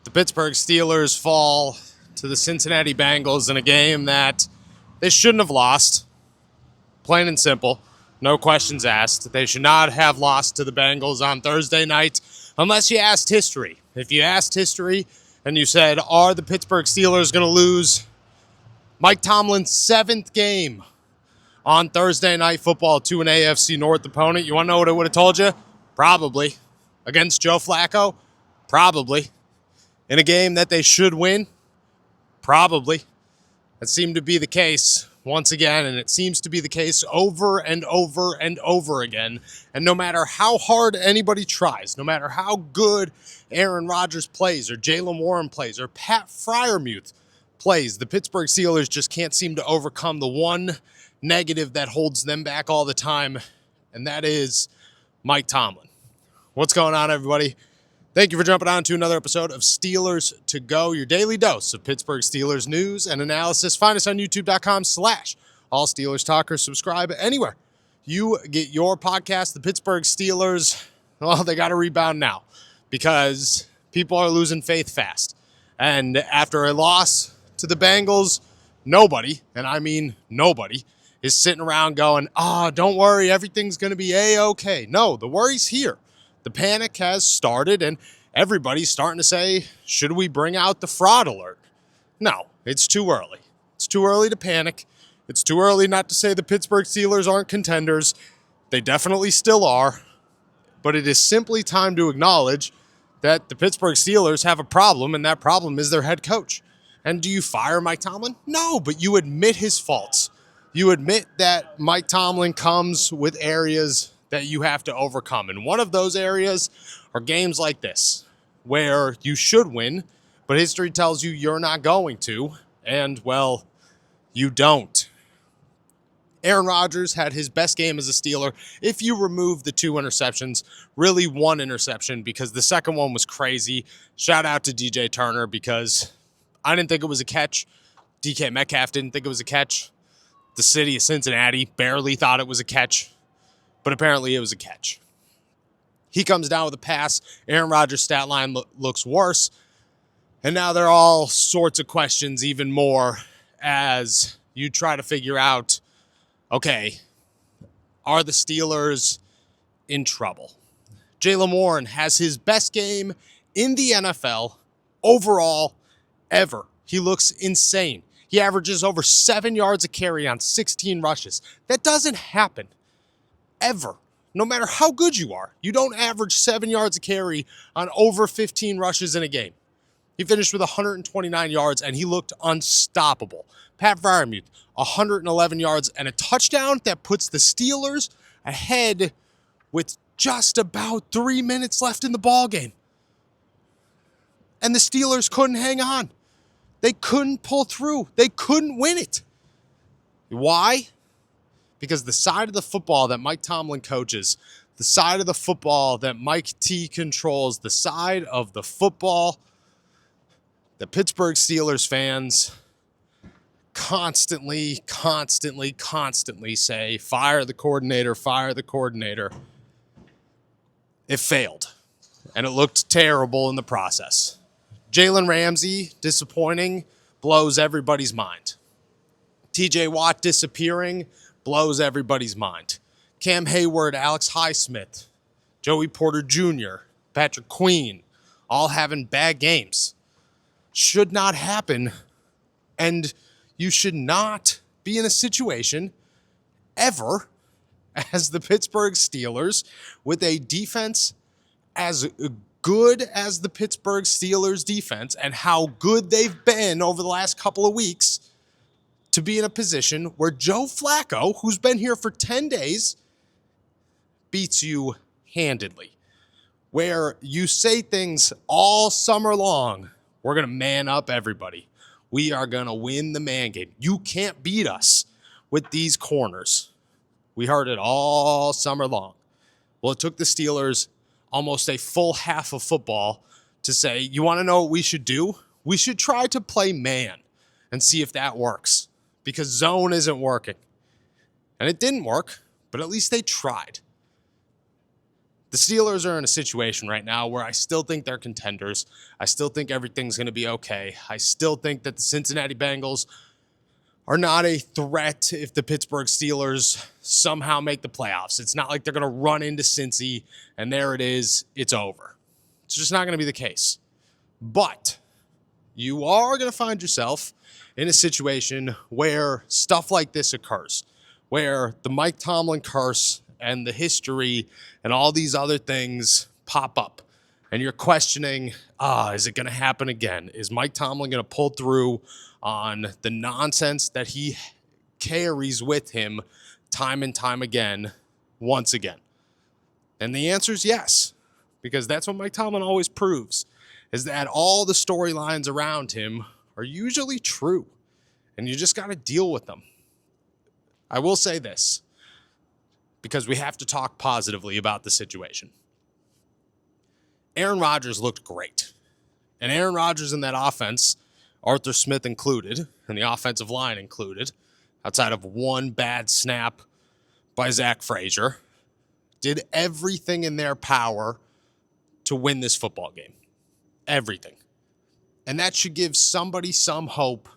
The Pittsburgh Steelers fall to the Cincinnati Bengals in a game that they shouldn't have lost. Plain and simple. No questions asked. They should not have lost to the Bengals on Thursday night unless you asked history. If you asked history and you said, are the Pittsburgh Steelers going to lose Mike Tomlin's 7th game on Thursday Night Football to an AFC North opponent, you want to know what I would have told you? Probably. Against Joe Flacco? Probably. In a game that they should win? Probably. That seemed to be the case once again, and it seems to be the case over and over and over again. And no matter how hard anybody tries, no matter how good Aaron Rodgers plays or Jaylen Warren plays or Pat Freiermuth plays, the Pittsburgh Steelers just can't seem to overcome the one negative that holds them back all the time, and that is Mike Tomlin. What's going on, everybody? Thank you for jumping on to another episode of Steelers to Go, your daily dose of Pittsburgh Steelers news and analysis. Find us on youtube.com/All Steelers Talkers. Subscribe anywhere you get your podcast. The Pittsburgh Steelers, well, they got to rebound now because people are losing faith fast. And after a loss to the Bengals, nobody, and I mean nobody, is sitting around going, don't worry, everything's going to be A-okay. No, the worry's here. The panic has started, and everybody's starting to say, should we bring out the fraud alert? No, it's too early. It's too early to panic. It's too early not to say the Pittsburgh Steelers aren't contenders. They definitely still are. But it is simply time to acknowledge that the Pittsburgh Steelers have a problem, and that problem is their head coach. And do you fire Mike Tomlin? No, but you admit his faults. You admit that Mike Tomlin comes with areas that you have to overcome. And one of those areas are games like this, where you should win, but history tells you you're not going to, and, well, you don't. Aaron Rodgers had his best game as a Steeler if you remove the 2 interceptions, really 1 interception, because the second one was crazy. Shout out to DJ Turner, because I didn't think it was a catch. DK Metcalf didn't think it was a catch. The city of Cincinnati barely thought it was a catch. But apparently it was a catch. He comes down with a pass. Aaron Rodgers' stat line looks worse. And now there are all sorts of questions, even more, as you try to figure out, okay, are the Steelers in trouble? Jaylen Warren has his best game in the NFL overall ever. He looks insane. He averages over 7 yards a carry on 16 rushes. That doesn't happen. Ever. No matter how good you are, you don't average 7 yards a carry on over 15 rushes in a game. He finished with 129 yards, and he looked unstoppable. Pat Freiermuth, 111 yards and a touchdown that puts the Steelers ahead with just about 3 minutes left in the ballgame. And the Steelers couldn't hang on. They couldn't pull through. They couldn't win it. Why? Because the side of the football that Mike Tomlin coaches, the side of the football that Mike T controls, the side of the football that Pittsburgh Steelers fans constantly say, fire the coordinator, fire the coordinator. It failed, and it looked terrible in the process. Jalen Ramsey, disappointing, blows everybody's mind. TJ Watt disappearing, blows everybody's mind. Cam Hayward, Alex Highsmith, Joey Porter Jr., Patrick Queen, all having bad games. Should not happen, and you should not be in a situation ever as the Pittsburgh Steelers with a defense as good as the Pittsburgh Steelers defense and how good they've been over the last couple of weeks, to be in a position where Joe Flacco, who's been here for 10 days, beats you handedly. Where you say things all summer long, we're going to man up everybody. We are going to win the man game. You can't beat us with these corners. We heard it all summer long. Well, it took the Steelers almost a full half of football to say, you want to know what we should do? We should try to play man and see if that works. Because zone isn't working. And it didn't work, but at least they tried. The Steelers are in a situation right now where I still think they're contenders. I still think everything's going to be okay. I still think that the Cincinnati Bengals are not a threat if the Pittsburgh Steelers somehow make the playoffs. It's not like they're going to run into Cincy and there it is, it's over. It's just not going to be the case. But you are going to find yourself in a situation where stuff like this occurs, where the Mike Tomlin curse and the history and all these other things pop up. And you're questioning, is it going to happen again? Is Mike Tomlin going to pull through on the nonsense that he carries with him time and time again, once again? And the answer is yes, because that's what Mike Tomlin always proves, is that all the storylines around him are usually true, and you just got to deal with them. I will say this, because we have to talk positively about the situation. Aaron Rodgers looked great. And Aaron Rodgers in that offense, Arthur Smith included, and the offensive line included, outside of one bad snap by Zach Frazier, did everything in their power to win this football game. Everything. And that should give somebody some hope.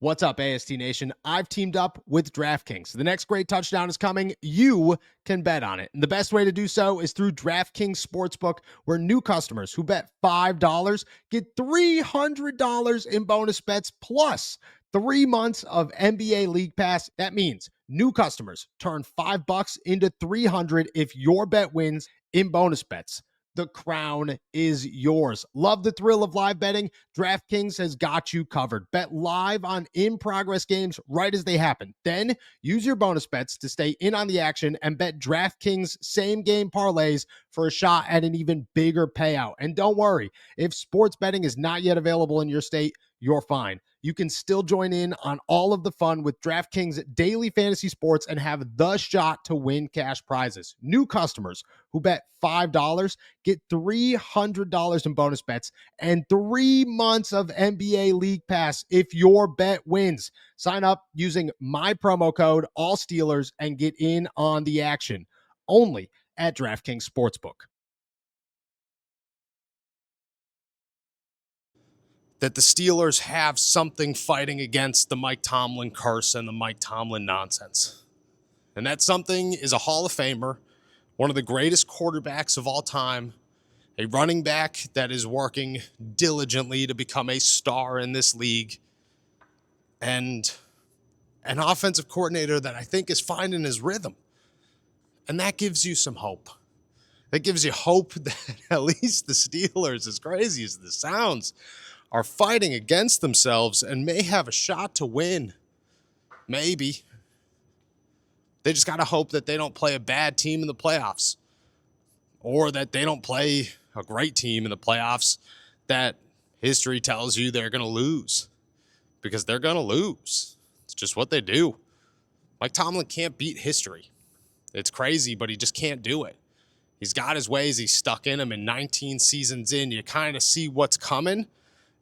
What's up, AST Nation? I've teamed up with DraftKings. The next great touchdown is coming. You can bet on it. And the best way to do so is through DraftKings Sportsbook, where new customers who bet $5 get $300 in bonus bets plus 3 months of NBA League Pass. That means new customers turn $5 into $300 if your bet wins in bonus bets. The crown is yours. Love the thrill of live betting? DraftKings has got you covered. Bet live on in-progress games right as they happen. Then use your bonus bets to stay in on the action and bet DraftKings same-game parlays for a shot at an even bigger payout. And don't worry, if sports betting is not yet available in your state, you're fine. You can still join in on all of the fun with DraftKings daily fantasy sports and have the shot to win cash prizes. New customers who bet $5 get $300 in bonus bets and 3 months of NBA League Pass if your bet wins. Sign up using my promo code ALLSTEELERS and get in on the action. Only at DraftKings Sportsbook. That the Steelers have something fighting against the Mike Tomlin curse and the Mike Tomlin nonsense. And that something is a Hall of Famer, one of the greatest quarterbacks of all time, a running back that is working diligently to become a star in this league, and an offensive coordinator that I think is finding his rhythm. And that gives you some hope. That gives you hope that at least the Steelers, as crazy as this sounds, are fighting against themselves and may have a shot to win. Maybe. They just got to hope that they don't play a bad team in the playoffs, or that they don't play a great team in the playoffs that history tells you they're going to lose, because they're going to lose. It's just what they do. Mike Tomlin can't beat history. It's crazy, but he just can't do it. He's got his ways. He's stuck in them, and 19 seasons in, you kind of see what's coming.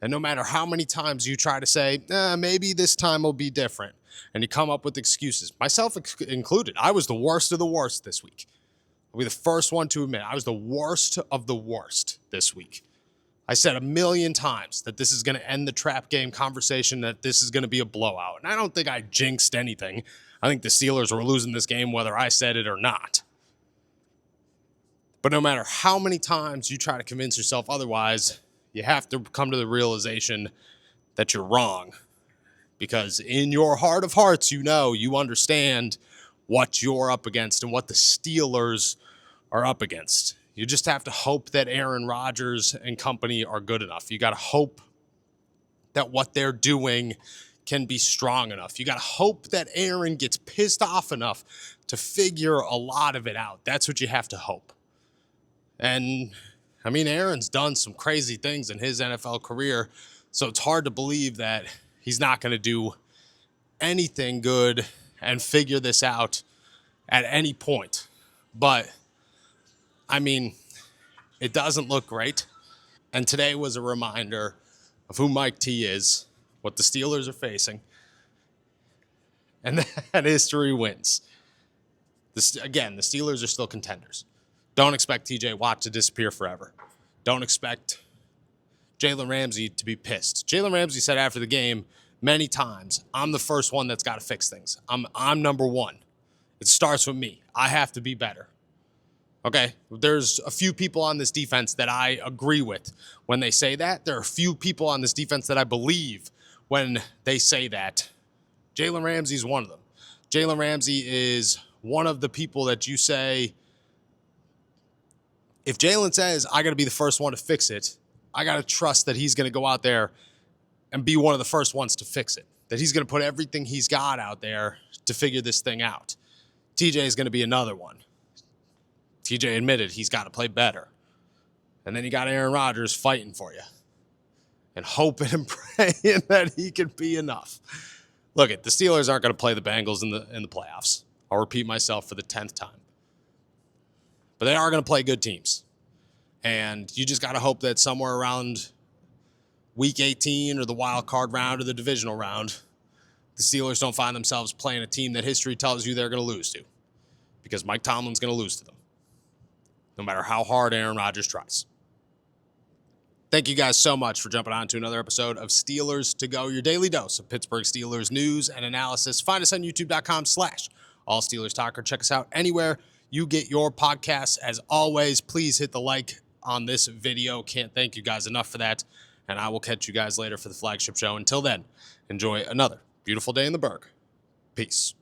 And no matter how many times you try to say, maybe this time will be different, and you come up with excuses, myself included, I was the worst of the worst this week. I'll be the first one to admit I was the worst of the worst this week. I said a million times that this is going to end the trap game conversation, that this is going to be a blowout. And I don't think I jinxed anything. I think the Steelers were losing this game whether I said it or not. But no matter how many times you try to convince yourself otherwise, you have to come to the realization that you're wrong. Because in your heart of hearts, you understand what you're up against and what the Steelers are up against. You just have to hope that Aaron Rodgers and company are good enough. You got to hope that what they're doing can be strong enough. You got to hope that Aaron gets pissed off enough to figure a lot of it out. That's what you have to hope. And I mean, Aaron's done some crazy things in his NFL career, so it's hard to believe that he's not going to do anything good and figure this out at any point. But, I mean, it doesn't look great. And today was a reminder of who Mike T is, what the Steelers are facing, and that history wins. Again, the Steelers are still contenders. Don't expect TJ Watt to disappear forever. Don't expect Jalen Ramsey to be pissed. Jalen Ramsey said after the game many times, I'm the first one that's got to fix things. I'm number one. It starts with me. I have to be better. Okay, there's a few people on this defense that I agree with when they say that. There are a few people on this defense that I believe when they say that. Jalen Ramsey is one of them. Jalen Ramsey is one of the people that you say, if Jalen says, I got to be the first one to fix it, I got to trust that he's going to go out there and be one of the first ones to fix it, that he's going to put everything he's got out there to figure this thing out. TJ is going to be another one. TJ admitted he's got to play better. And then you got Aaron Rodgers fighting for you and hoping and praying that he can be enough. Look, the Steelers aren't going to play the Bengals in the playoffs. I'll repeat myself for the 10th time. But they are going to play good teams. And you just got to hope that somewhere around week 18 or the wild card round or the divisional round, the Steelers don't find themselves playing a team that history tells you they're going to lose to. Because Mike Tomlin's going to lose to them, no matter how hard Aaron Rodgers tries. Thank you guys so much for jumping on to another episode of Steelers to Go, your daily dose of Pittsburgh Steelers news and analysis. Find us on youtube.com/allsteelerstalk or check us out anywhere you get your podcasts. As always, please hit the like on this video. Can't thank you guys enough for that. And I will catch you guys later for the flagship show. Until then, enjoy another beautiful day in the Berg. Peace.